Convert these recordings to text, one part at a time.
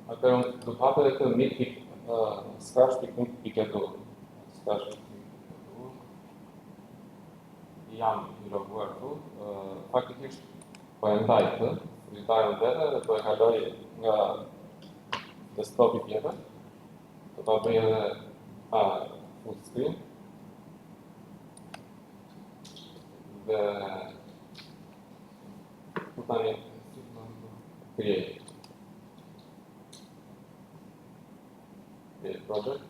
Atëherë unë do të hapë edhe këtë mikë scratch.edu. Scratch.edu. Jam I loguar këtu. Faktikisht po e ndaj këtë, zyrtarën vete dhe po e kaloj nga desktopi tjetër. Do ta bëj edhe full screen. Dhe tani create project.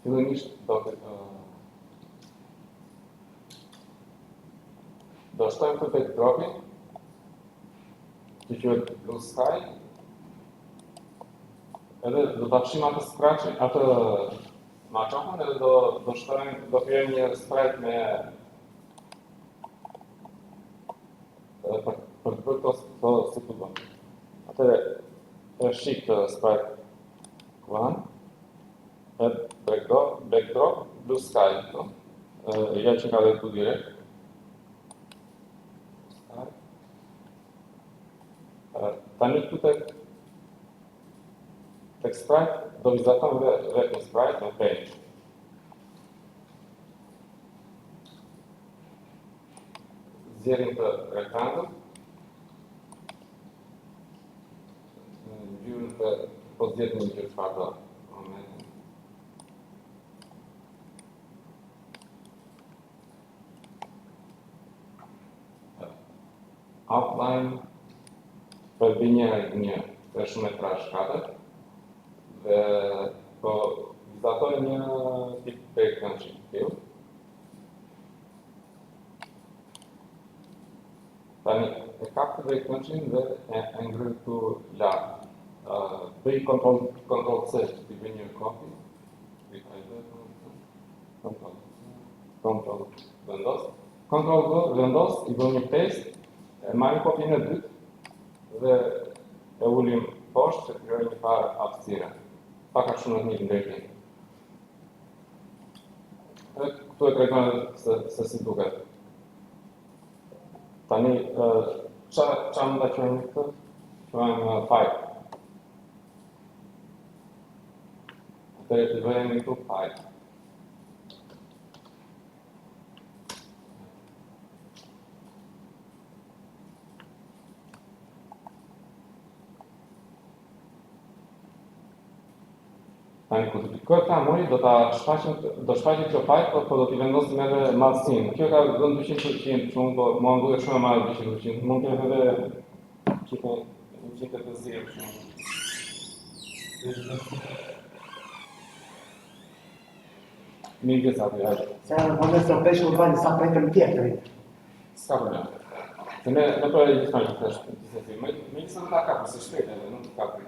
Fillimisht do shtojmë këtë backdropin, që quhet Blue Sky. Edhe do ta fshim atë scratchin, atë maçokun edhe do krijojmë një sprite me për të bërë këto si të bëjmë. Atëherë e shik të sprite one, backdrop, Blue Sky këto. Ja që ka dhe këtu direkt. Tani këtu tek sprite do vizatojmë vetëm sprite në page. Zjerim të rektangël. Ngjyrën po zgjedhim një gjë çfarë do. Outline për një shumë metrash katër dhe po vizatoj një tip background fill. Tani e kap të background dhe e ngryh këtu lart. Bëj Ctrl C që t'i bëj një copy. Ctrl vendos. Ctrl V vendos, I bëj një paste, e marrim kopjen e dytë dhe e ulim poshtë që krijoj një farë hapësire. Pak a shumë një ndërtim. Këtu e tregon se si duket. Tani çfarë mund ta quajmë këtë? Quajmë file. Atëherë të bëjmë këtu file. Tani kur të pikoj ta mori, do shfaqim këtë file, po do t'i vendosim edhe madhësinë. Kjo ka dhënë 200%, që unë po më ngullet shumë e marrë 200%. Mund të jetë edhe 180 shumë. Mirë gjithë aty, hajde. Se më nësë të peshë më bani sa pejtëm tjetëri. S'ka problem. Se ne për e gjithë që të është me njësë në ta kapë, se shpejt edhe, nuk të kapë.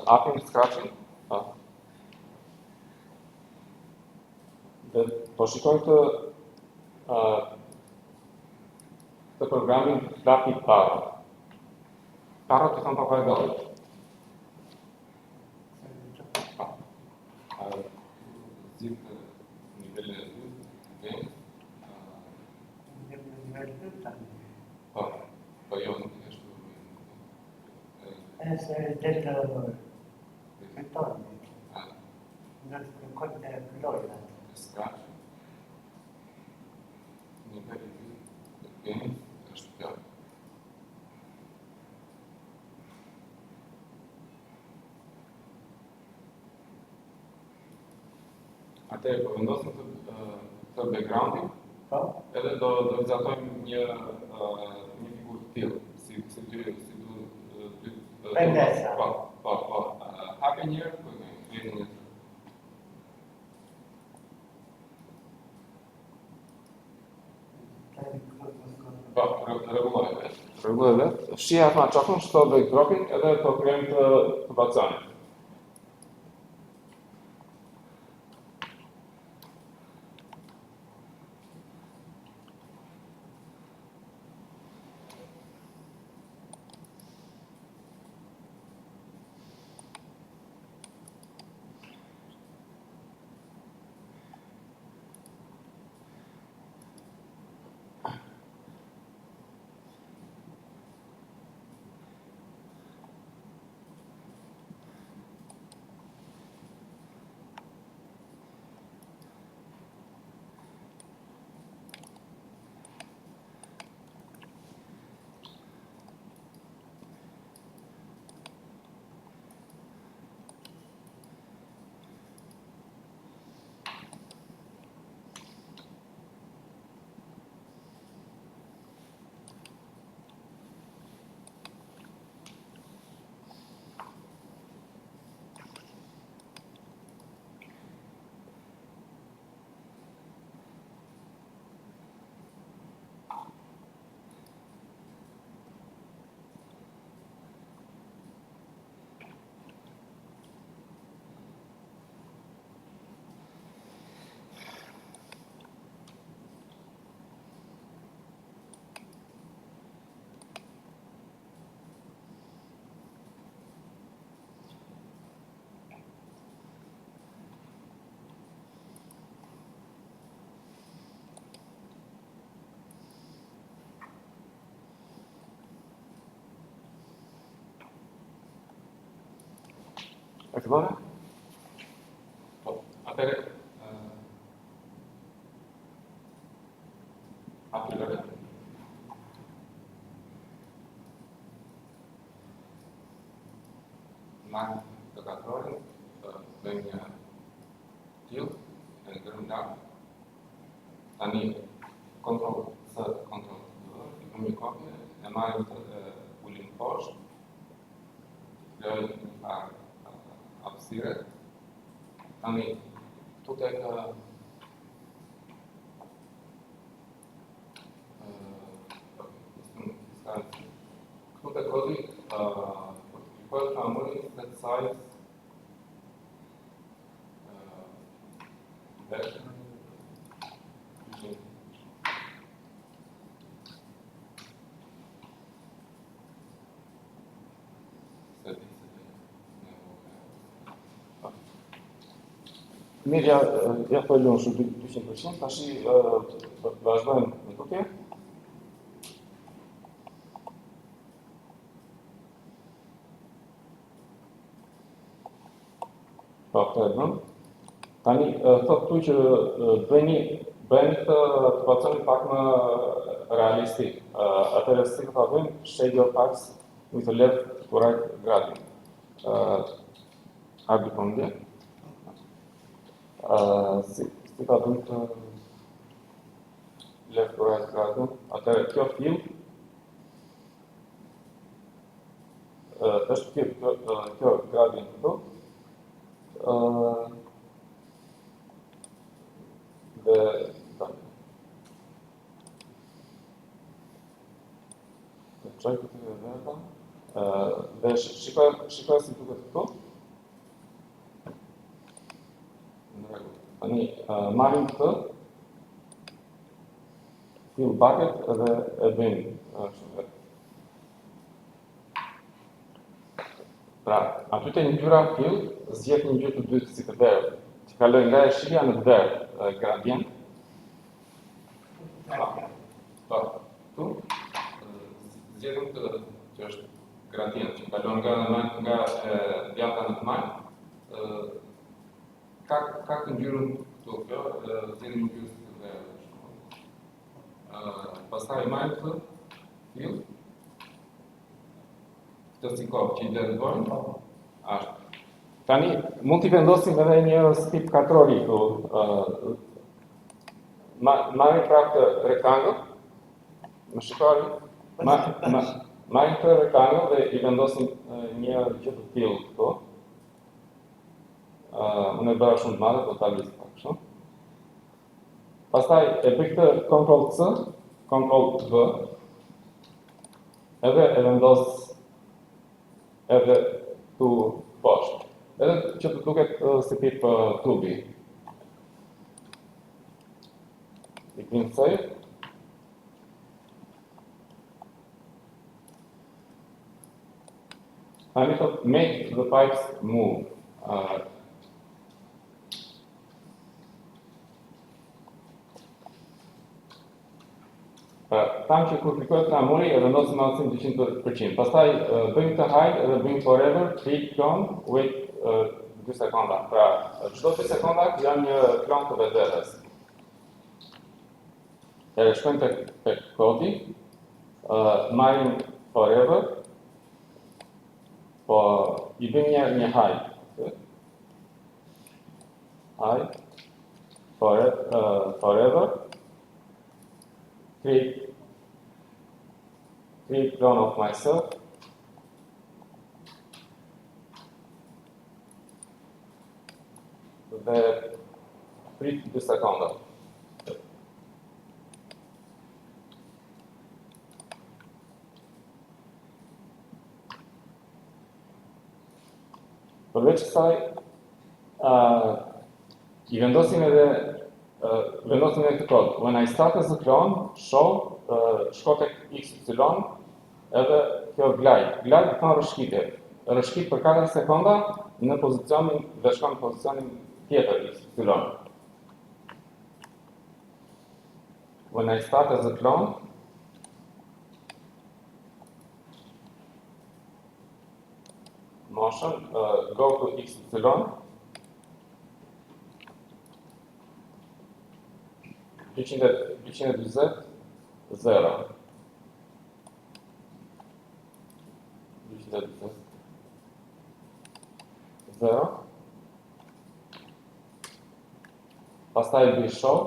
Apim scratchin. Dhe po shikojmë të programin Flappy Parrot. Parrot të thonë papagall. Zim të nivelin e dytë. Nivel 2 tani. Po jo, nuk e shtu. Se del të retorni. Në kod të lojra. Scratch. Nivelin e dytë. Është kjo. Atëherë po vendosim të backgroundin, edhe do vizatojmë një figurë të tillë, si dy Pendesa. Po. Hapi njërë, po një një. Po, rregulloj vetë. Shija atë ma qakun, shto dhe i tropin, edhe të krem të bacanit. E fillore? Po, atëre, marrë të katrorin, dhe një tjilë, e në gërëm lartë. Tani, kontrol të i kom një kopje, e marrë të ullin poshtë, lojë një farë apsire. Tani, këtu tek këtu tek kodi, për të amëri të size version mirë, ja pëllon shumë 200%, tashi vazhdojmë në tukje. Po, këtë e dhëmë. Tani, thot këtu që bëjni të baconi pak më realistik. Atëre si këta bëjmë, shade your packs with a left to right gradient. Arbi këndje. Si ka bëjmë të left to right gradient. Atëre, kjo fill, është kjo gradient këtu. Dhe qaj këtë e verta, dhe shikoj si duket këtu. Në regu. Tani, marrim këtë, fill bucket edhe e bëjmë shumë vetë. Pra, aty të një ngjyra fill, zgjedh një ngjyrë të dytë si të verë, që kaloj nga e shija në të verë gradient. Po, tu, zgjedhëm këtë që është gradient, që kalon nga djata në të majtë. Ka këtë ngjyrën këtu, kjo, zgjedhëm një ngjyrë si të verë. Pastaj majtë këtë fill, këtë si kopë që i dedojnë, ashtë. Tani, mund t'i vendosim edhe një stip katrori këtu. Marrim pra këtë rektangël, më shikoni, marrim këtë rektangël dhe i vendosim një gjë të tillë këtu. unë e bëra shumë të madhe, do ta lëviz pak kështu. Pastaj e bëj këtë Ctrl C, Ctrl V, edhe e vendos edhe tu poshtë. Edhe që të duket si tip tubi. I klim save. Tani thot make the pipes move. Tam që kur klikohet flamuri e vendosim altësim 200%. Pastaj bëjmë të hide edhe bëjmë forever, click clone, wait 2 sekonda. Pra, çdo 2 sekonda janë një klon të vetvetes. E shkojmë tek kodi, marrim forever, po I bëjmë një hide. Hide, forever, create clone of myself. Dhe prit 2 sekonda. Përveç kësaj, I vendosim edhe këtë kod. When I start as a clone, show, shko tek XY, edhe kjo glide. Glide të thonë rëshkitje. Rëshkit për 4 sekonda në pozicionin dhe shkon në pozicionin tjetër XY. When I start as a clone, motion, go to XY, 220, 0. 220, 0. Pastaj bëj show.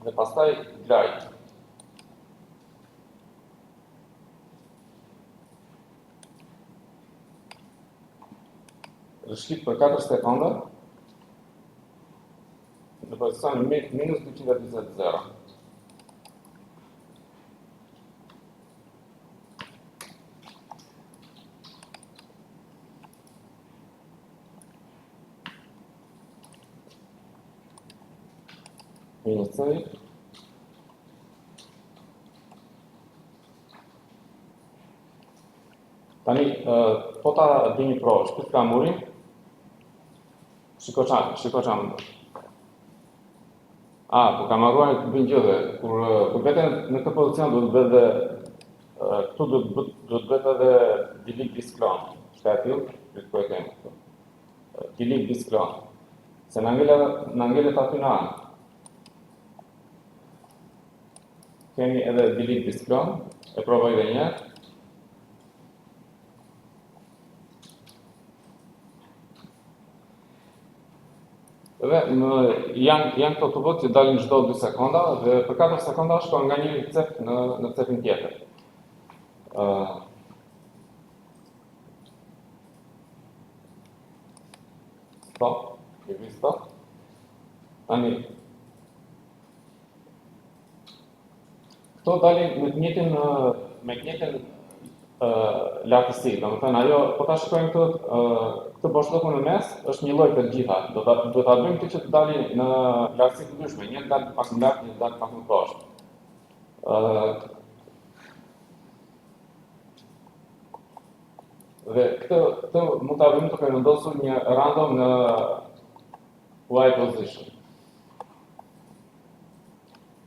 Dhe pastaj glide. Rëshkit për 4 sekonda në pozicionin minus 220, 0. Minus 3. Tani, po ta di një provë, shpit ka murin, shiko qamë. Po kam arruar të bëjnë gjëve, kur vete në këtë pozicion duhet bëhet dhe, këtu duhet bëhet edhe delete this clone. Shka e tillë, ku e kemë këtu. Delete this clone. Se në ngellet aty në anë. Kemi edhe delete this clone, e provoj dhe njerë. Dhe janë këto tubët që dalin çdo 2 sekonda dhe për 4 sekonda shkon nga një cep në cepin tjetër. Stop, kemi stop. Tani këto dalin me të njëjtin lartësi, domethënë ajo po ta shikojmë këtë boshllokun në mes është një lloj të gjitha. Do ta bëjmë këtë që të dalin në lartësi të ndryshme, një dal pak më lart, një dal pak më poshtë. Dhe këtë mund ta bëjmë duke vendosur një random në Y position.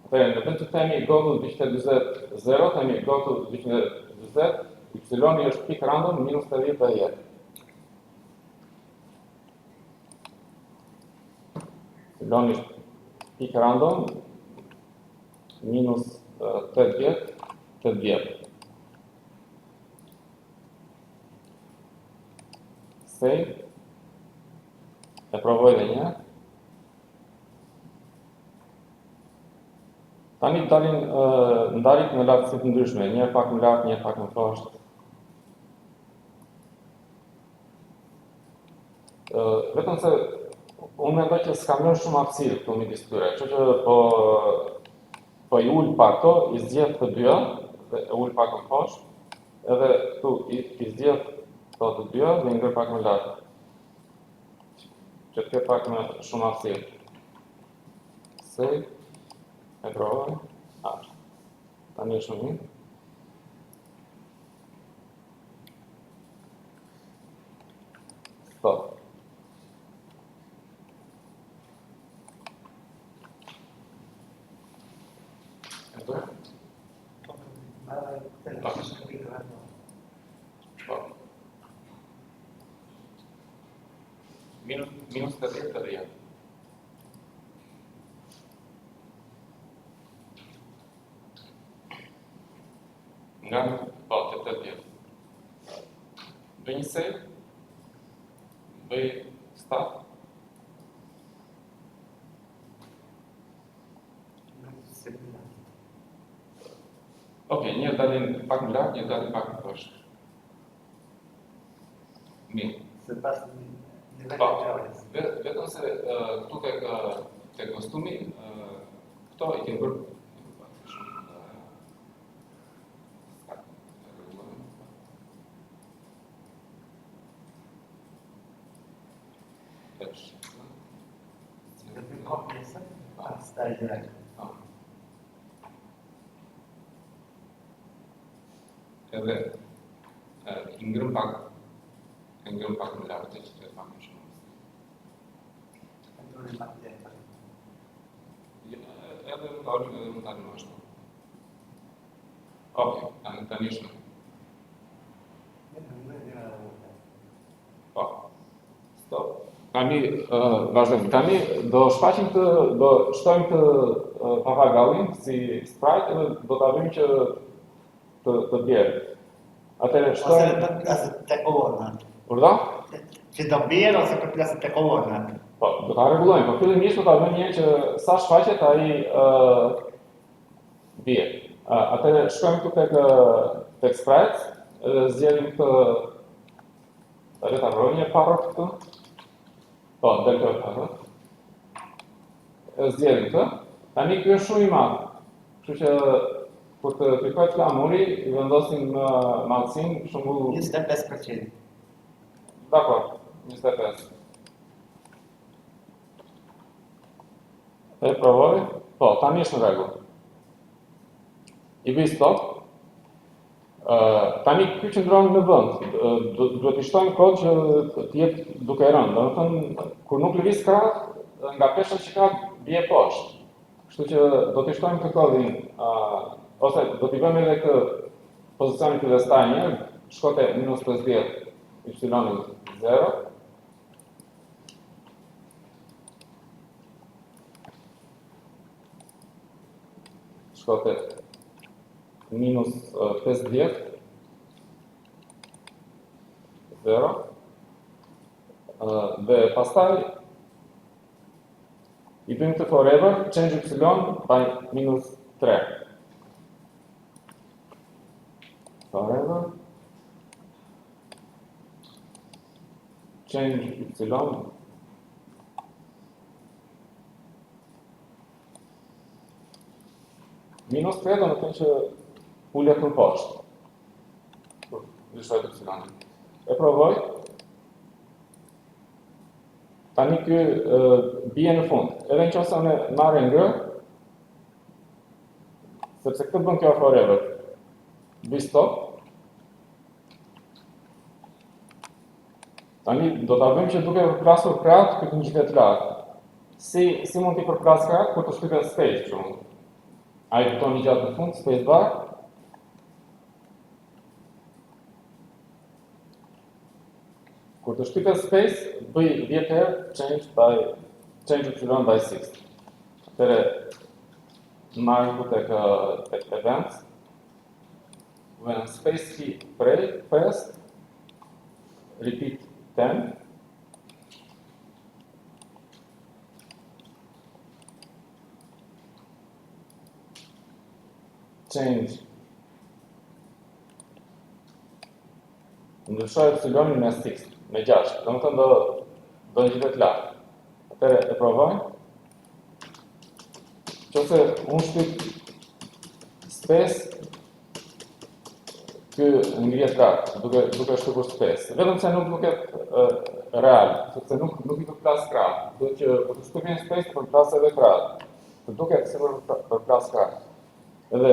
Atëherë, në vend të themi go to 220, 0, themi go to 220, Y-i është pik random minus 80 dhe jetë. Y-i është pik random minus 80. Save. E provoj dhe një. Tani dalin ndarit në lartësi të ndryshme, një pak më lart, një pak më poshtë. vetëm se unë mendoj që s'kam lënë shumë hapësirë këtu midis tyre, kështu që po i ul pak to, i zgjedh të dyja, dhe e ul pak më poshtë, edhe këtu i zgjedh to të dyja dhe i ngër pak më lart. Që të ketë pak më shumë hapësirë. Save, e provoj. Tani është më mirë. Stop. Minus 30 të dhja. Nga po, të 30. Bëj një save, bëj start. Okej, një dalin pak më lart, një dalin pak më poshtë. Mirë. Sipas Po, vetëm se këtu tek kostumi, këto i kemë bërë edhe i ngrëm pak më lartë që të pak më shumë. Edhe më dalë më ashtu. Okej, tani është. Po. Stop. Tani vazhdojmë. Tani do shfaqim do shtojmë të papagallin si sprite edhe do ta bëjmë që të bjerë. Atëherë shtojmë ose të kolona. Urda? Që do bjerë ose për plasë të kolona. Po, do ta rregullojmë, po fillimisht do ta bëjmë një që sa shfaqet ai bie. Atëherë shkojmë këtu tek sprite, edhe zgjerim këtë rrojë parë këtu. Po, del të parë. Zgjerim këtë. Tani ky është shumë i madh. Kështu që kur të klikoj flamuri, i vendosim në madhësinë, për shembull 25%. Dakor, 25. E provoj. Po, tani është në rregull. I bëj stop. Tani ky qëndron në vend. Duhet i shtojmë kod që të jetë duke rënë. Domethënë, kur nuk lëviz krah, nga peshët që ka bie poshtë. Kështu që do t'i shtojmë këtë kodin, ose do t'i bëjmë edhe këtë pozicionin të vestaj një, shkote -50, y0. Shkote -50, 0. Dhe pastaj i bëjmë të forever, change y by -3. Forever, change y -3 do të thënë që ulet më poshtë. Lëshoj y. E provoj. Tani ky bie në fund. Edhe nëse unë marrë ngë, sepse këtë bën kjo forever. Bëj stop. Tani do ta bëjmë që duke përplasur krahët këtë ngjitet lart. Si mund t'i përplas krahët kur të shtypet space kështu. Ai butoni gjatë në fund, space bar. Kur të shtypet space, bëj 10 herë change y by 6. Atëre marrë ku tek events. When space key pressed, repeat 10. Change. Ndryshoj y me 6. Me 6. Domethënë do do në gjithet lartë. Atëre e provojnë. Qëse unë shtyp spes, ky ngrihet lartë, duke shtypur spes. Vetëm se nuk duket real, sepse nuk I përplas krah. Do që për të shtypur një spes përplas edhe krah. Të duket si përplas krah. Edhe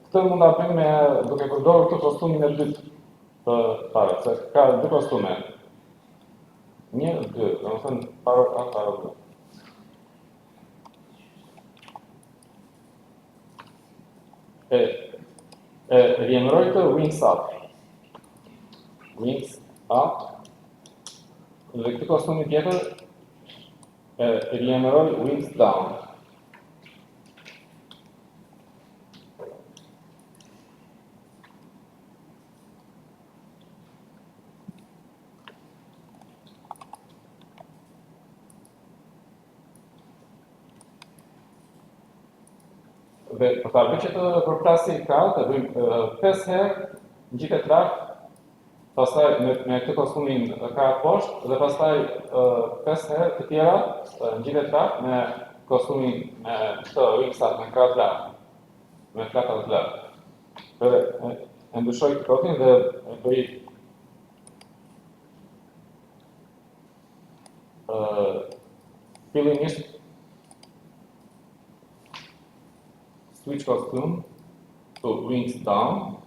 këtë mund ta bëjmë duke përdorur këtë kostumin e dytë të parë, se ka dy kostume. 1, 2, domethënë paro A, paro B. Riemëroj të wings up. Wings up. Dhe këtë kostumi tjetër riemëroj wings down. Dhe për ta bërë që të përplasi krahët, e bëjmë 5 herë ngjitet lartë, pastaj me këtë kostumin krahët poshtë dhe pastaj 5 herë të tjera ngjitet lartë me kostumin me këtë wings up me krahët lartë, me flakat lartë. Dhe e ndryshoj krokin dhe e bëj fillimisht switch costume to wings down,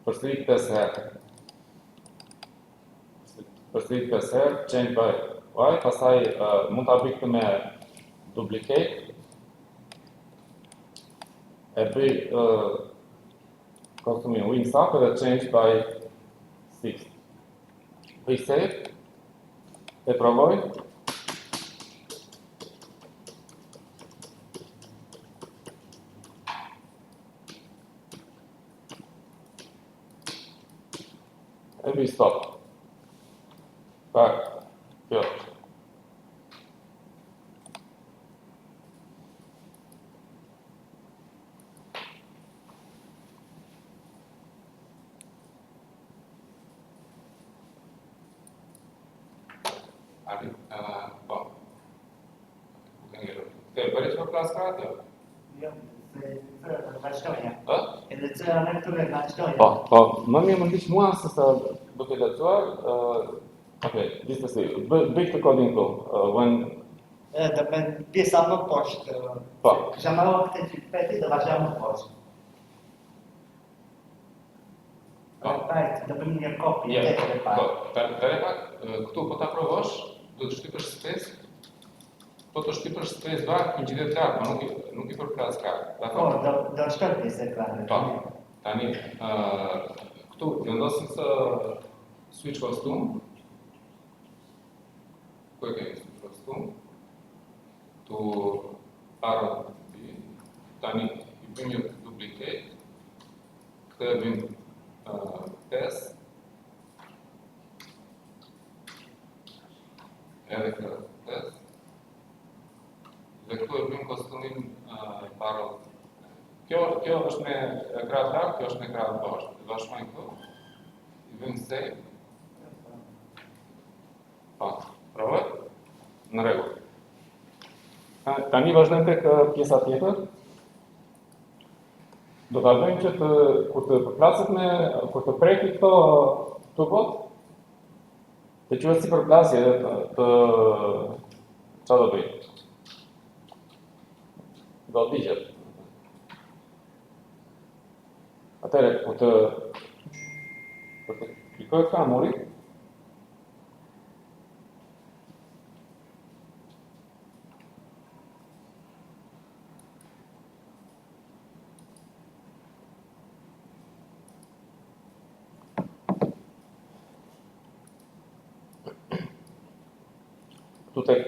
përsërit 5 herë. Përsërit 5 herë, change by Y, pastaj mund ta bëj këtë me duplicate. E bëj kostumin wings up edhe change by 6. Bëj save, e provoj. E bëj stop. Pra, kjo. Po. Te bëri që përplas krahët, jo? Jo, se vazhdoja. Ë? Edhe që në këture vazhdoja. Po, më mirë më ndiq mua se sa duke lexuar, okay, diste si, bëj këtë kodin këtu, when Do me pjesa më poshtë. Po. Kisha marrë këtë qipeti dhe vazhdoja më poshtë. Do bëjmë një kopje tjetër e parë. Tare pak, këtu po ta provosh, do të shtypësh spes. Po të shtypësh spes varg në gjithë lartë, nuk I përplas krahët. Po, do shkoj pjesë krahët. Po. Tani këtu vendosim të switch costume. Ku e kemi switch costume? Tu arrow B. Tani I bëjmë një duplicate. Këtë e bëjmë 5. Edhe këtë 5. Dhe këtu e bëjmë kostumin arrow. Kjo është me krahët lartë, kjo është me krahët poshtë. Vazhdojmë këtu. I bëjmë save. Po, provoj. Në rregull. Tani vazhdojmë tek pjesa tjetër. Do ta bëjmë që kur të përplaset kur të preki këto tubot, të quhet si përplasje të çfarë do bëj? Do digjet. Atëre, kur të klikoj kamurin, tu tek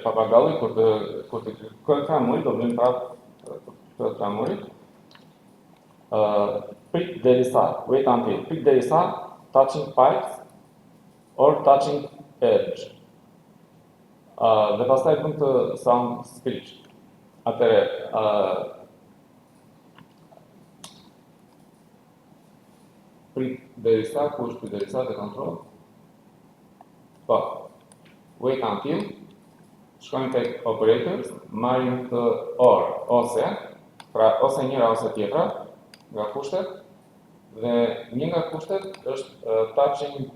papagalli, kur të klikoj kamurin, do bëjmë prapë këtë kamurin. Prit derisa, wait until, prit derisa, touching pipes or touching edge. Dhe pastaj bëm të sound speech. Atëre, prit derisa, ku është prit derisa dhe kontrol. Po, wait until, shkojmë tek operators, marrim të ose, pra ose njëra ose tjetra nga kushtet, dhe një nga kushtet është touching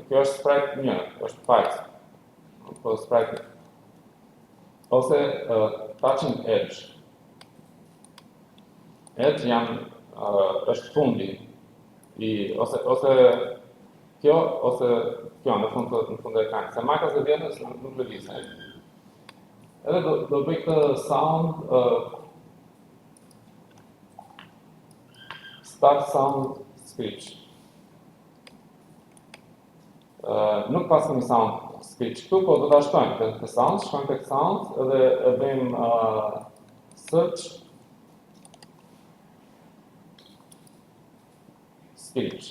kjo është sprite 1, është Python, po sprite ose touching edge. Edge është fundi ose kjo ose kjo në fund e ekranit. Se majkas e vjetës nuk lëvizë. Edhe do bëj këtë sound start sound screech. Nuk pas një sound screech këtu, po do ta shtojmë të sound, shkojmë tek sound edhe e bëjmë search screech.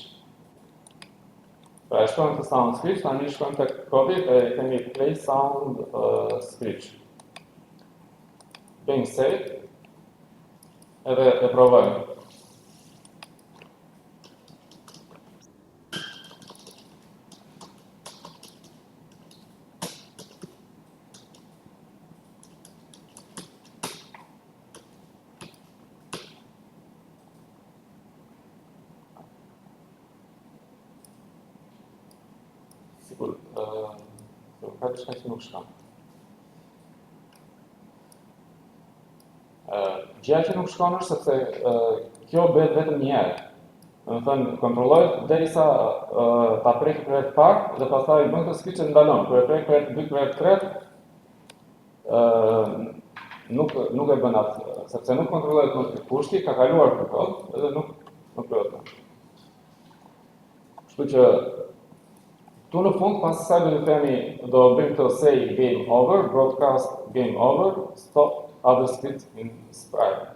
Pra e shkojmë të sound screech, tani shkojmë tek kodi e kemi play sound screech. Bëjmë save edhe e provojmë. Sigur, ka diçka që nuk shkon. Gjëja që nuk shkon është sepse kjo bëhet vetëm një herë. Do të thënë, kontrollohet derisa ta prek për herë të parë dhe pastaj bën këtë switch e ndalon. Kur e prek për herë të dytë, për herë të tretë, nuk e bën atë, sepse nuk kontrollohet më kushti, ka kaluar për kod edhe nuk bëhet. Kështu që tu në fund, pas kësaj do të themi, do bëjmë të say game over, broadcast game over, stop other scripts in sprite.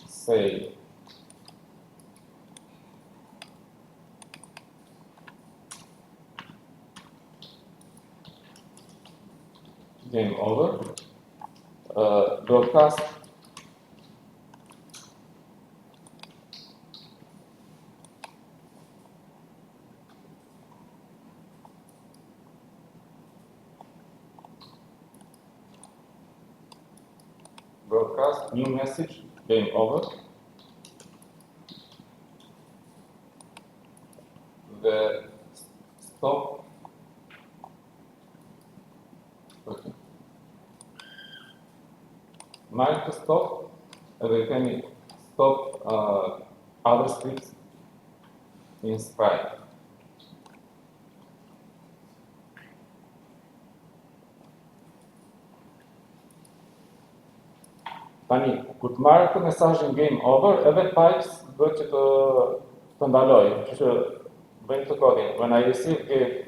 Say game over, broadcast new message, game over. Dhe stop. Okay. Marrim të stop edhe kemi stop other scripts in sprite. Tani, kur të marrë këtë mesazhin game over, edhe pipes bëhet që të ndalojë, kështu që bëjmë të kodin. When I receive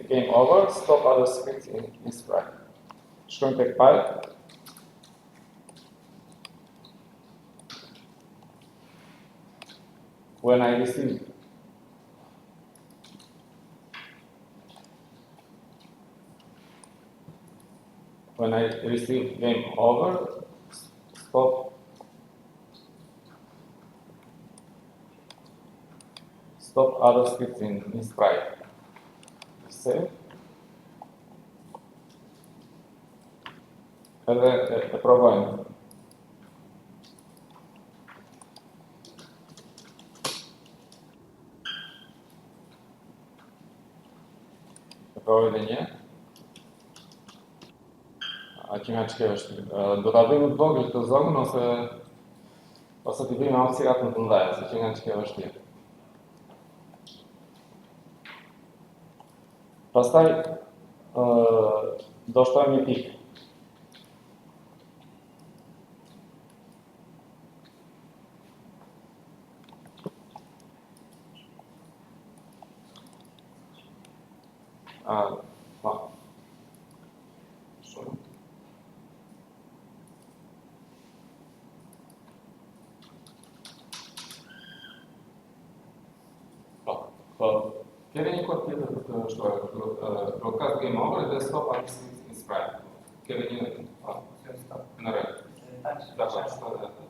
game over, stop other scripts in sprite. Shkojmë tek pipe. When I receive game over, stop other scripts in sprite. Save. Edhe e provojmë. E provoj edhe një. Që nga që është, do t'a bëjmë të vogël të zogën ose t'i bëjmë hapësirat më të ndaja, se që nga që është tjetë. Pastaj, do shtojmë një pikë. Kemi një kod tjetër për të shtuar, broadcast game over dhe stop other scripts in sprite. inscribe. Kemi një në rreth. Dakor, shto edhe atë.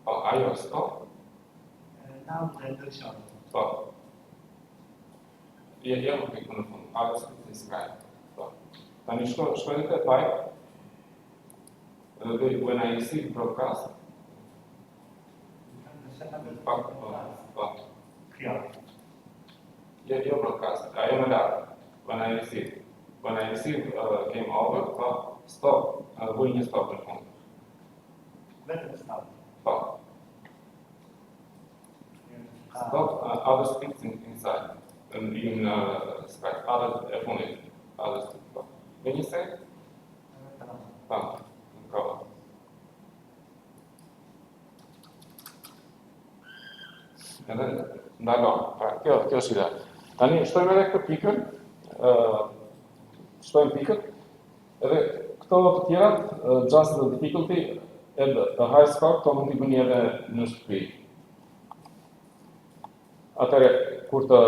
Po, ajo stop. Now the introduction. Po. Je më pikë në fund. Ajo script inscribe. Po. Tani shkojnë të pipe. When I receive broadcast. Po. Jo broadcast. Ajo më lartë. When I receive came over, po, stop. Vuj një stop në fund. Vetëm stop. Po. Stop other scripts inside. In Skype. Other e fundit. Other scripts. Po. When you say? Po. Prova. Edhe ndalon. Pra, kjo është ide. Tani shtojmë edhe këtë pikën, shtojmë pikët, edhe këto të tjerat, just the difficulty and the high score, këto mund t'i bëni edhe në shtëpi. Atëre, kur të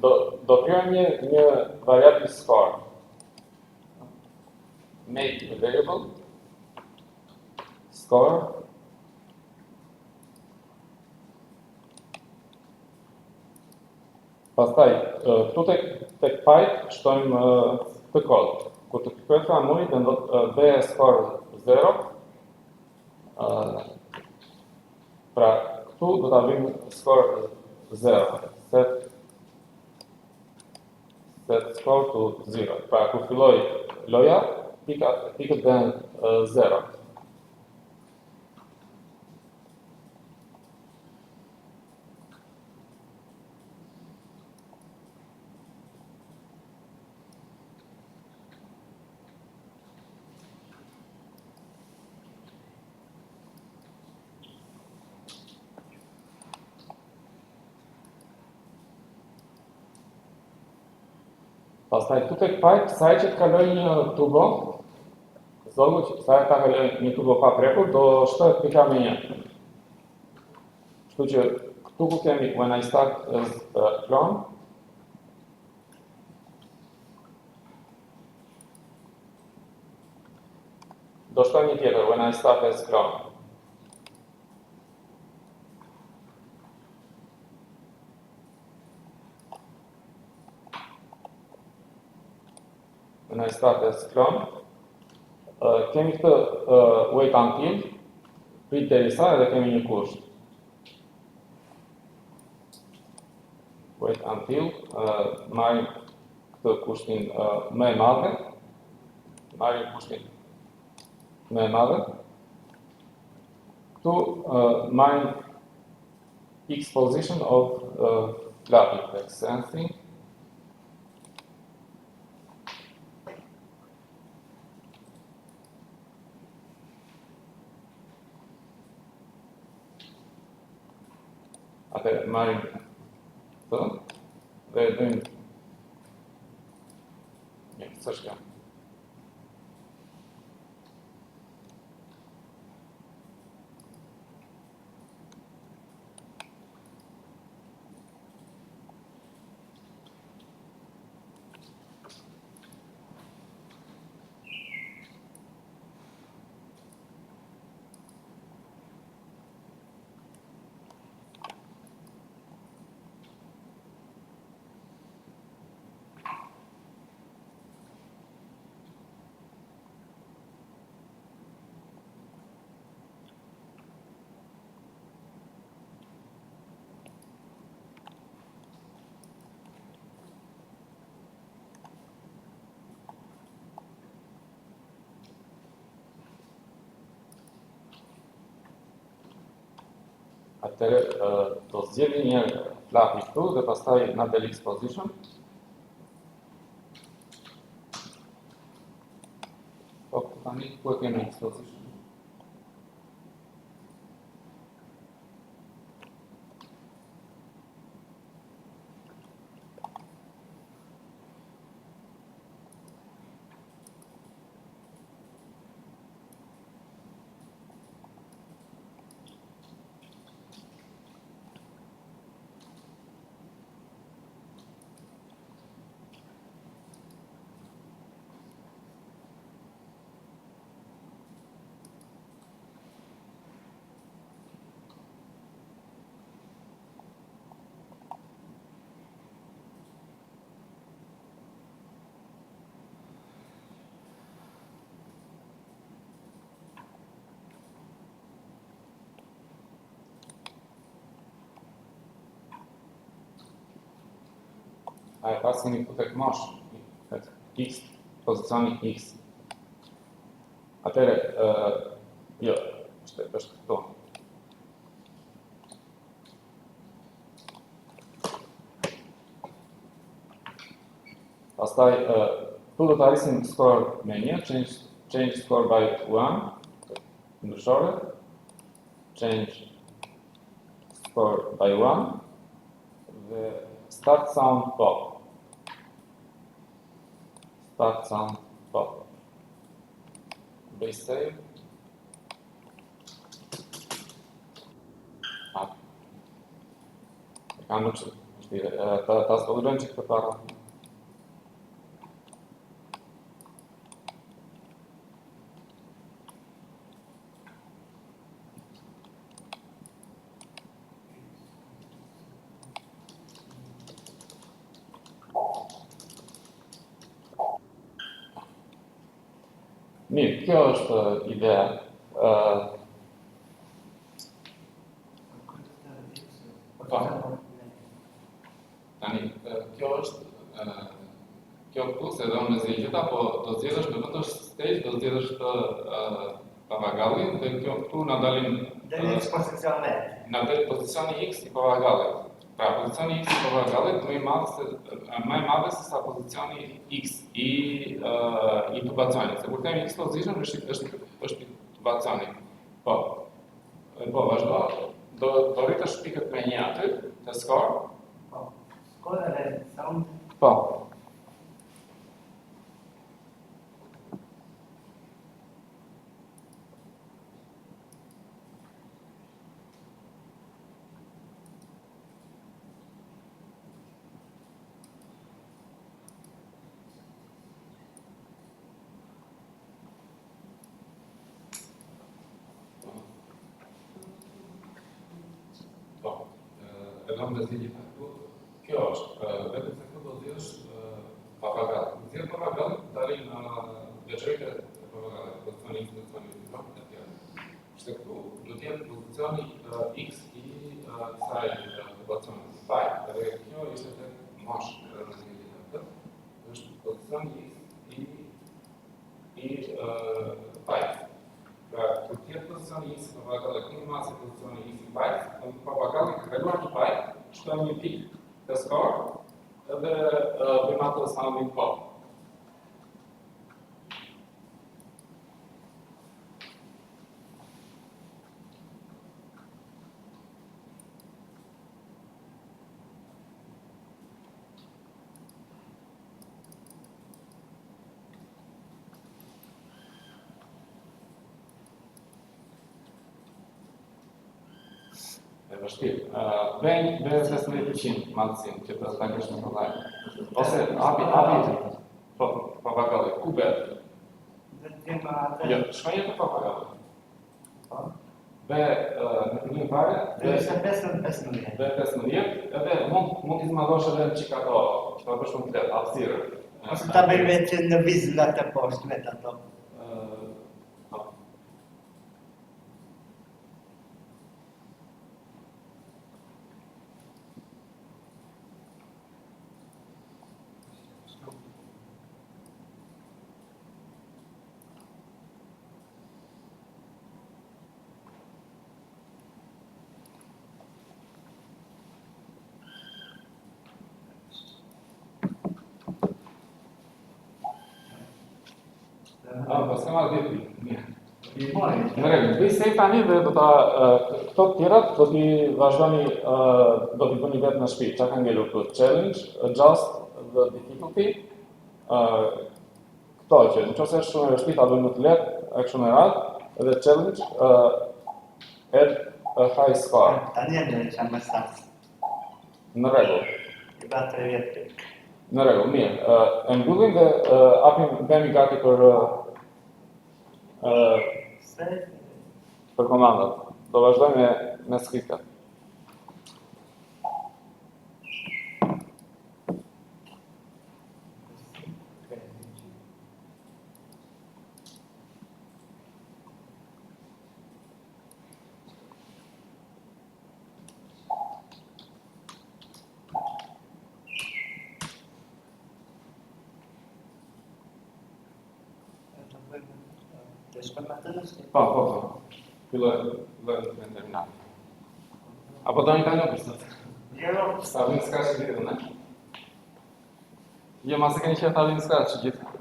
do krijojmë një variable score. Make a variable score. Pastaj, këtu tek pipe shtojmë këtë kod. Kur të kërkojmë famuri, dhe score 0. Pra, këtu do ta bëjmë score 0. Set score to 0. Pra, kur filloj loja, pikët dhe 0. Pastaj këtu tek pipe, saj që të kaloj një tubo, zogu që saj ta kaloj një tubo pa prekur, do shtohet pika me 1. Kështu që këtu ku kemi when I start as clone, do shtoj një tjetër when I start as clone. When I start as clone, kemi këtë wait until, prit derisa edhe kemi një kusht. Wait until, marrim këtë kushtin më e madhe, Këtu marrim x position of flat index anything. Atëherë marrim këtë dhe bëjmë një s'është kjo. Atëherë do zgjedhni një flapi këtu dhe pastaj na del X position. Po tani ku e kemi X position? e pas kemi këtu tek mosh, tek x, pozicioni x. Atëre, jo, është këtu. Pastaj, këtu do të arrisim score me 1, change score by 1, ndryshore, change score by 1, dhe start sound pop. Start sound pop. Bëj save. E kam nuk vështirë. Ta zbulojmë që këtë para. Mirë, kjo është ideja. Tani, kjo është kjo këtu se do në zgjidhja, po do zgjedhësh në vetëm stage, do zgjedhësh të papagallin dhe kjo këtu na dalin Deri në pozicione. na del pozicioni x i papagallit. Pra, pozicioni x i papagallit më i madhe se sa pozicioni x i tubacionit. Se kur themi x position është tubacioni. Po, vazhdo. Do rritësh pikët me 1 aty, të score. Po. Score dhe sound. Po. Edhe më zgjidhja këtu. Kjo është, vetëm se këtu do zgjedhësh papagall. Zgjedh papagall, dalin veçoritë e papagallit, pozicioni x, pozicioni y, etj. Ishte këtu, do të jetë pozicioni x i kësaj pozicioni paj. Edhe kjo ishte tek mosh, edhe më zgjidhja këtu. Është pozicioni x i paj. Pra, kur tjetë pozicioni x i papagallit, këtu ma se pozicioni x i paj, papagalli krenuar një paj, shtojmë një pik të score, edhe bëjmë atë soundin pop. E vështirë. Bëjmë 15% madhësim që të kesh një problem. Ose hapi, papagalli, ku bet? Jo, shkojnë të papagalli. Be në fillim fare, be 15, edhe mund t'i zmadhosh edhe në qika do, që ta bësh komplet, hapësirë. Ose ta bëj vetë në vizën atë poshtë vetë ato. Po s'kam marrë veti. Në rregull, bëj save tani dhe do ta këto të tjerat do t'i vazhdoni do t'i bëni vetë në shtëpi. Çka ka ngelur këtu? Challenge, adjust the difficulty. Këto që nëse është shumë e vështirë ta bëjmë më të lehtë, e kështu me radhë, edhe challenge add a high score. Tani e që më start. Në rregull. I batë vjetë. Në rregull, mirë. E mbyllim dhe bëhemi gati për komandat. Do vazhdojmë me skriptat. shkojmë atë në shkë. Po. Fillojmë në terminal. Apo do një tani për sot? Jo. Sa vjen s'ka që ditë, ne? Jo, ma se keni qenë tani s'ka që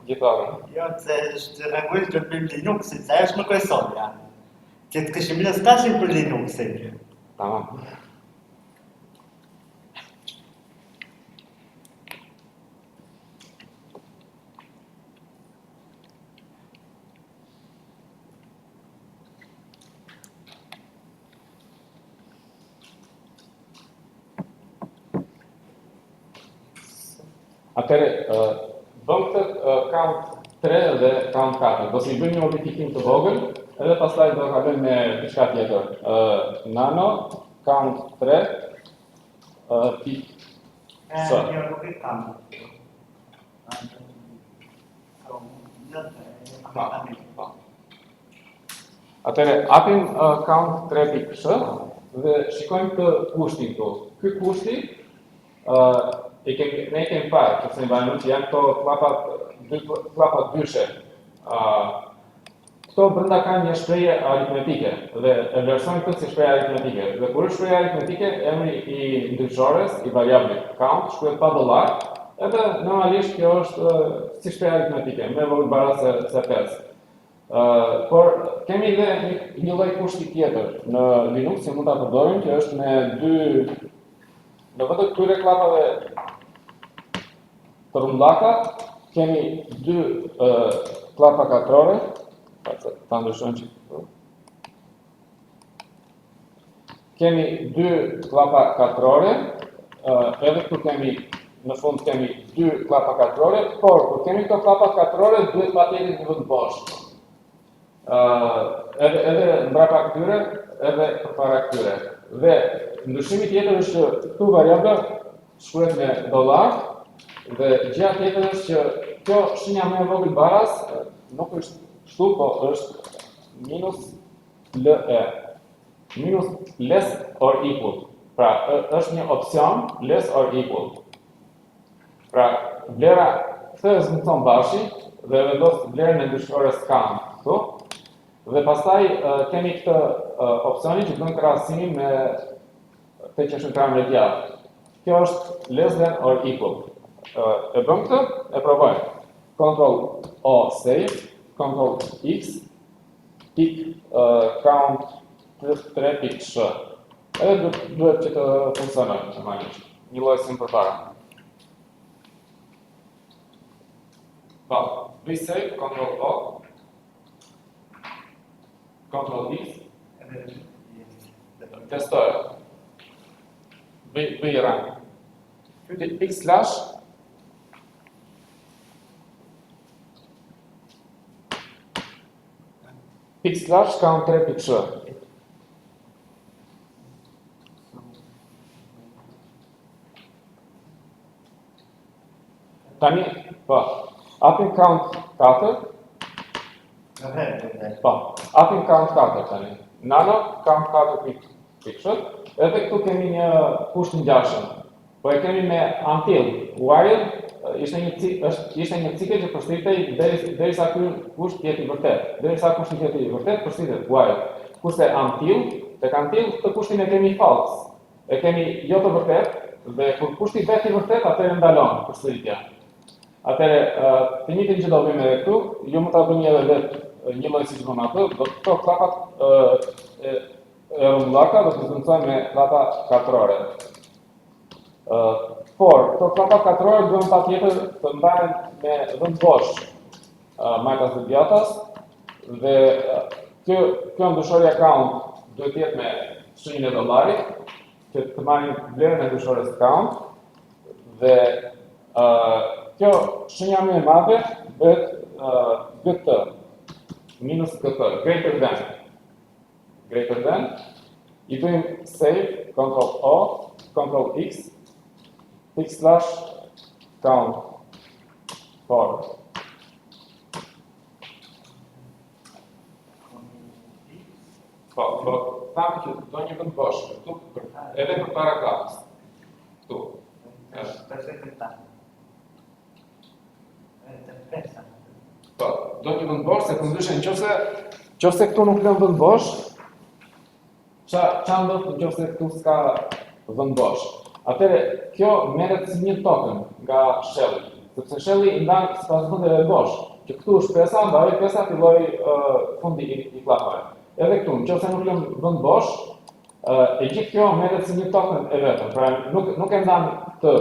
gjithë orën. Jo, se është reagojnë të bëjmë Linuxit, se është më kojësorja. Që të këshim në skashin për Linuxit. Tamam. Atëre, bëm këtë count 3 dhe count 4. Do si bëjmë një modifikim të vogël, edhe pastaj do kalojmë me diçka tjetër. Nano, count 3, pik s. Jo, nuk e kam. Atëre, apim count 3 pik s dhe shikojmë të kushtin këtu. Ky kushti ne kemi parë, që se në bajnë që janë këto klapat dyshe. Këto brenda kanë një shprehje aritmetike dhe e vlerësojmë këtë si shprehje aritmetike. Dhe kur është shprehje aritmetike, emri i ndryshores, i variablit count, shkruhet pa dollar, edhe normalisht kjo është si shprehje aritmetike, me vogël bara se 5. Por kemi edhe një lloj kushti tjetër në Linux që mund ta përdorim, që është me dy në vend të këtyre klapave të rrumbullaka, kemi dy klapa katrore, ta ndryshojmë që kemi dy klapa katrore, edhe këtu kemi, në fund kemi dy klapa katrore, por kur kemi këto klapa katrore, duhet patjetër një vend bosh. Edhe mbrapa këtyre, edhe përpara këtyre. Dhe ndryshimi tjetër është që këtu variabla shkruhet me dollar dhe gjëja tjetër është që kjo shenja më e vogël baras nuk është kështu, po është minus LE. Minus less or equal. Pra, është një opsion less or equal. Pra, vlera këtë zbulton bashi dhe vendos vlerën e ndryshores count këtu. Dhe pastaj kemi këtë opsionin që bën krahasimin me këtë që është në ekran medial. Kjo është less than or equal. E bëm këtë, e provojmë. Ctrl O save, Ctrl X, pik count 3 pik sh. Edhe duhet që të funksionojë normalisht. Një lloj sim përpara. Po, bëj save, Ctrl O, Ctrl X, testoj. Bëj run. Pik slash count 3 pik sh. Tani, po, apim count 4. Po, apim count 4 tani. Nano, count 4 pik sh. Edhe këtu kemi një kusht ngjashëm. Po e kemi me until, while ishte një cikël që përshtatej derisa ky kusht jetë i vërtet. Derisa kushti jetë i vërtet, përshtatet while. Kurse until, tek until këtë kushtin e kemi false. E kemi jo të vërtet dhe kur kushti vetë i vërtet, atëherë ndalon përshtatja. Atëherë, të njëjtin që do bëjmë edhe këtu, ju mund ta bëni edhe vetë një lloj siç bëm atë, do këto klapat e rrumbullaka do të zëndësojmë me klapa katrore. Por, këto klapa katrore duhen patjetër të ndahen me vend bosh majtas dhe djathtas dhe kjo ndryshorja count duhet jetë me shenjën e dollarit që të marrim vlerën e ndryshores count dhe kjo shenja më e madhe bëhet GT minus GT, greater than, i bëjmë save, Ctrl O, Ctrl X, pik slash count 4. Po, thamë që do një vend bosh, këtu, edhe për para klapës. Këtu. Po, do një vend bosh, se përndryshe nëse Nëse këtu nuk lëm vend bosh, ç'a ndodh nëse këtu s'ka vend bosh? Atëre kjo merret si një token nga shelli, sepse shelli I ndan sipas vendeve bosh, që këtu është pesa, mbaroi pesa, filloi fundi I klafave. Edhe këtu, nëse nuk lëm vend bosh, e gjithë kjo merret si një token e vetëm, pra nuk e ndan këtë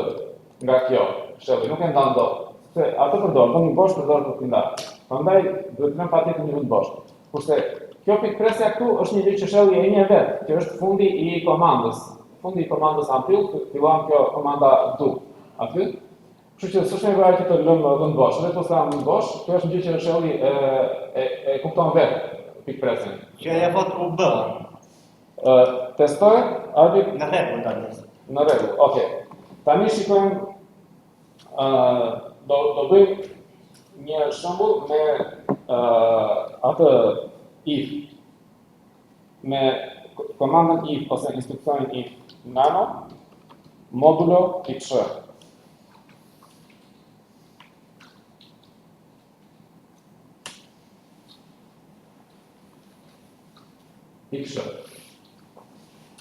nga kjo shelli, nuk e ndan dot. Se ato përdor, vendi bosh përdor për t'i ndarë. Prandaj duhet të lëm patjetër një vend bosh. Kurse kjo pikpresja këtu është një gjë që shelli e njeh vetë, që është fundi I komandës. Fundi I komandës until fillon kjo komanda do. Aty. Kështu që s'është nevojë që të lëm vend bosh. Edhe po s'ka vend bosh, kjo është një gjë që shelli e kupton vetë pikpresjen. Që e vot UB. Testoj, Arbi? Në rregull tani. Në rregull, okay. Tani shikojmë do bëjmë një shembull me atë if me komandën if ose instruksionin if nano modulo x.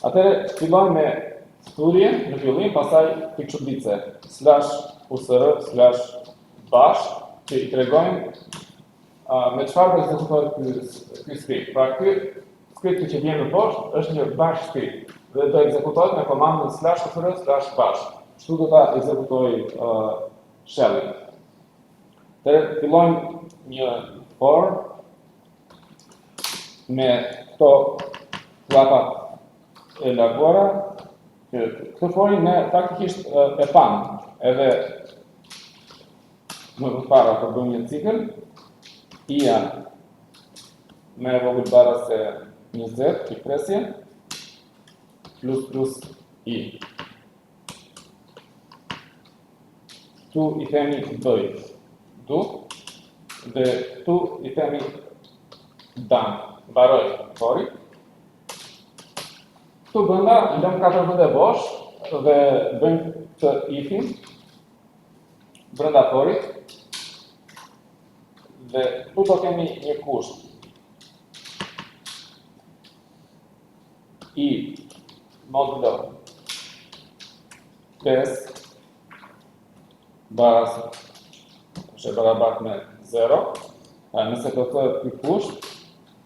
Atëherë fillojmë me thurje në fillim, pastaj pikçudice /usr/bash që I tregojnë me çfarë do ekzekutohet ky script. Pra ky script që vjen në poshtë është një bash script dhe do ekzekutohet me komandën /usr/bash. Kështu do ta ekzekutojë shelli. Atëherë fillojmë një for me këto llapat e larguara. Këtë forin ne faktikisht e pam, edhe më përpara për bëjmë një cikël, I-a me vogël bara se 20 pikpresje, plus I. Tu I themi bëj, du, dhe tu I themi dan, baroj fori. Këtu bënda, lëm 4 vende bosh dhe bëjmë të ifin brenda forit dhe këtu do kemi një kusht I modulo 5 baras është barabart me 0. Nëse do të ky kusht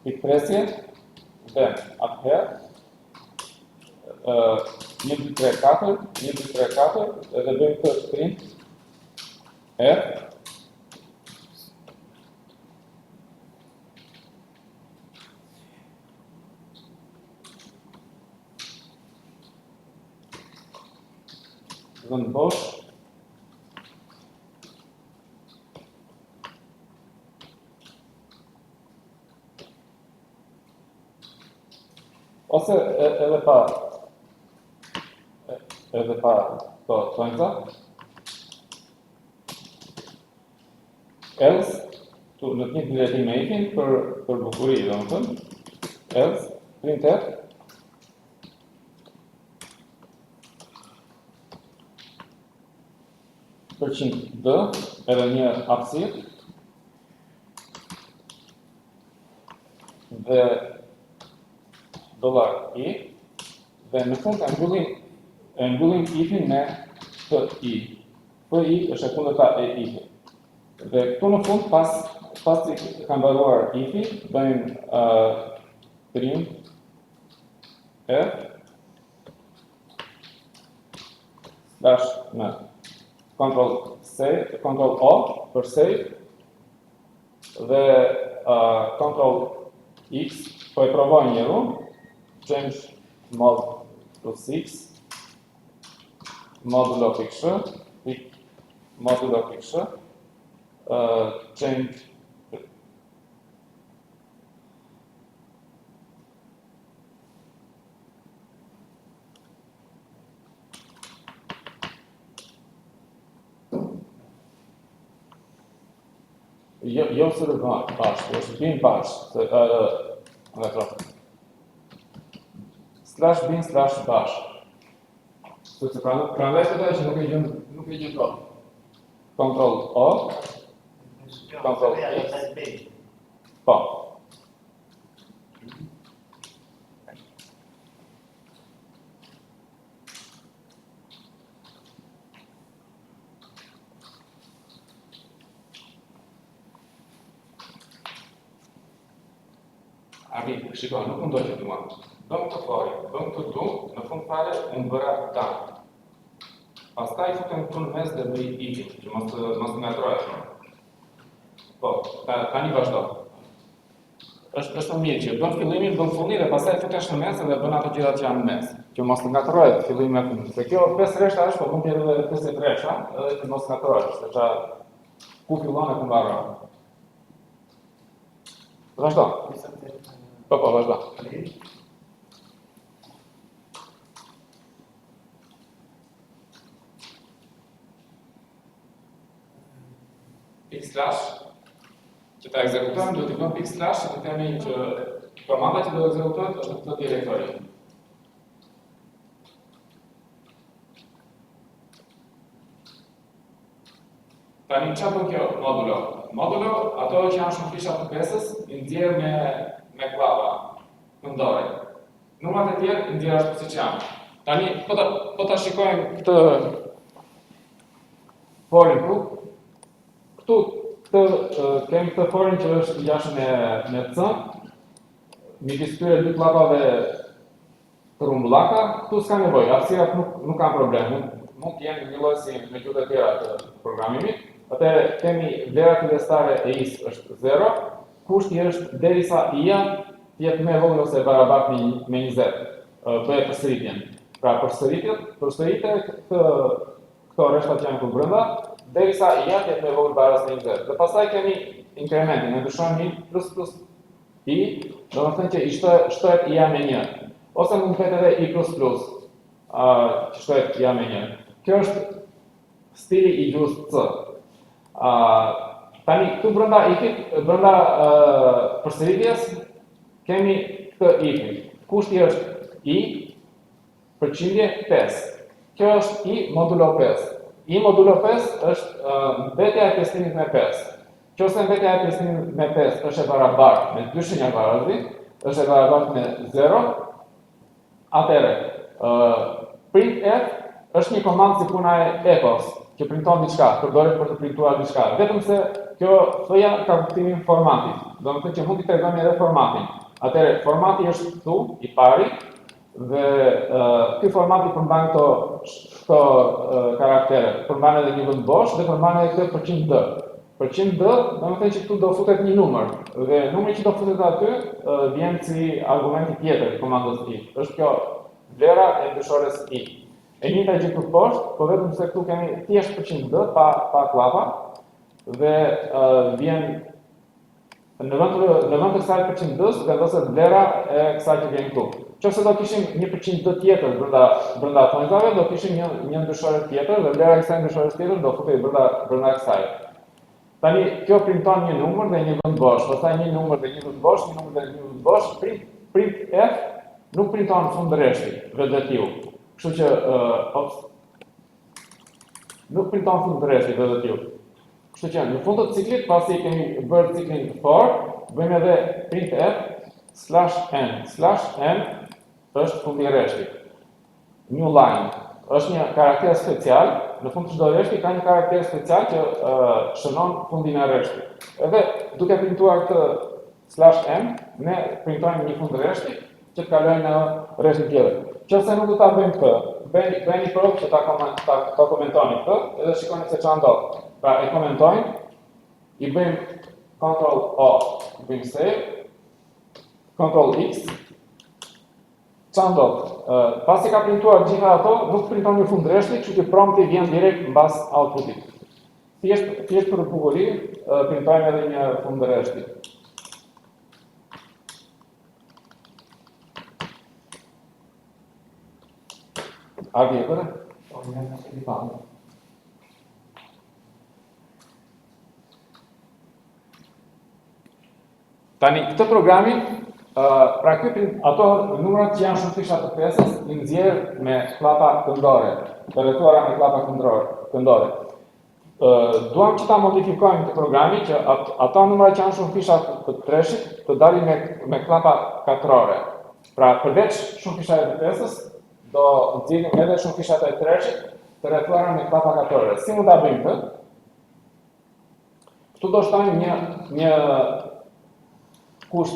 pikpresje dhe atëherë 1, 2, 3, 4, 1, 2, 3, 4, edhe bëjmë të print F. Vend bosh. Ose edhe pa to thonë else tu në të njëjtin drejtim me ifin për bukuri, domethënë else printf %d edhe një hapësirë dhe $i dhe në fund e mbyllim ifin me PI. PI është e kundërta e ifit. Dhe këtu në fund pas që ka mbaruar ifi, bëjmë print F /n Ctrl O për save dhe Ctrl X po e provoj një herë, change mod plus X modulo x change jo së bashkë, është bin bashkë, /bin/bash. Sepse prandaj thotë që nuk e gjen dot. Ctrl O, Ctrl X. Po. Arbi, shiko, nuk më dojtë të mua. Bëm të fori, bëm të du, në fund fare, unë bëra ta. Pastaj futëm këtu në mes dhe bëj iki, që mos të ngatrohet. Po, tani vazhdo. Është më mirë që bën fillimin, bën fundin dhe pastaj futesh në mes dhe bën ato gjërat që janë në mes. Që mos të ngatrohet fillimi me fundin. Se kjo 5 rreshta është, po mund të jetë edhe 50 rreshta, edhe që mos ngatrohet, se ça ku fillon e ku mbaron. Vazhdo. Po, vazhdo. X/, që ta ekzekutojmë, duhet të bëjmë x/ që të themi që komanda që do të ekzekutohet është në këtë direktori. Tani çfarë bën kjo modulo? Modulo, ato që janë shumë fisha të pesës, i nxjerr me klapa këndore. Numrat e tjerë i nxjerr ashtu siç janë. Tani po ta shikojmë këtë forin këtu. Këtu kemi këtë forin që është jashtë me C, midis këtyre dy klapave të rumbullaka, këtu s'ka nevojë, hapësirat nuk kanë problem, mund të jenë një lloj si me gjuhët e tjera të programimit. Atëherë kemi vlera fillestare e i-s është 0, kushti është derisa i-ja të jetë më e vogël ose barabartë me 20, bëhet përsëritjen. Pra përsëritet këto rreshta që janë këtu brenda, derisa i-ja të jetë më e vogël barabartë me 20. Dhe pastaj kemi inkrementin, e ndryshojmë i plus i, do të thënë që i shtohet i-ja me 1, ose mund të ketë edhe i plus që shtohet i-ja me 1. Kjo është stili i gjuhës C. Tani këtu brenda if-it, brenda përsëritjes kemi këtë if-it. Kushti është i përqindje 5. Kjo është i modulo 5. I modulo 5 është mbetja e pjesëtimit me 5. Nëse mbetja e pjesëtimit me 5 është e barabartë me dy shenja barazi, është e barabartë me 0, atëherë printf është një komandë si puna e epos, që printon diçka, përdoret për të printuar diçka. Vetëm se kjo thoja ka kuptimin formatit. Do të thotë që mund t'i tregojmë edhe formatin. Atëherë formati është këtu i pari dhe ky formati përmban këto karaktere, përmban edhe një vend bosh dhe përmban edhe këtë %d. %d do të thotë që këtu do futet një numër dhe numri që do futet aty vjen si argumenti tjetër i komandës i. Është kjo vlera e dyshores i. E njëjta gjë këtu poshtë, po vetëm se këtu kemi thjesht %d pa klapa dhe vjen në vend të kësaj %d-s vendoset vlera e kësaj që vjen këtu. Nëse do kishim një %d tjetër brenda thonjzave, do kishim një dyshore tjetër dhe vlera e kësaj dyshores tjetër do futej brenda kësaj. Tani kjo printon një numër dhe një vend bosh, pastaj një numër dhe një vend bosh, një numër dhe një vend bosh, printf nuk printon fundreshti vedetiu. Kështu që nuk printon fundreshti vedetiu. Kështu që në fund të ciklit, pasi kemi bërë ciklin for, bëjmë edhe printf/n. /n është fundi i rreshtit. New line është një karakter special, në fund të çdo rreshti ka një karakter special që shënon fundin e rreshtit. Edhe duke printuar këtë /n, ne printojmë një fund rreshti që të kalojnë në rreshtin tjetër. Nëse nuk do ta bëjmë këtë, bëni provë që ta komentoni këtë, edhe shikoni se çfarë ndodh. Pra e komentojmë, i bëjmë Ctrl+O, i bëjmë save, Ctrl+X. Çfarë ndodh? Pasi ka printuar gjitha ato, nuk printon një fund rreshti, kështu që prompti vjen direkt mbas outputit. Thjesht për bukuri, printojmë edhe një fund rreshti. A vjetër? Tani, këtë programin, pra ato numrat që janë shumë fisha të pesës, i nxjerr me klapa këndore, përvetuara me klapa këndore. Duam që ta modifikojmë këtë programi që ato numrat që janë shumë fisha të treshit të dalin me klapa katrore. Pra, përveç shumë fisha të pesës, do nxjerrim edhe shumë fishat e treshit të rrethuara me klapa katrore. Si mund ta bëjmë këtë? Këtu do shtojmë një kusht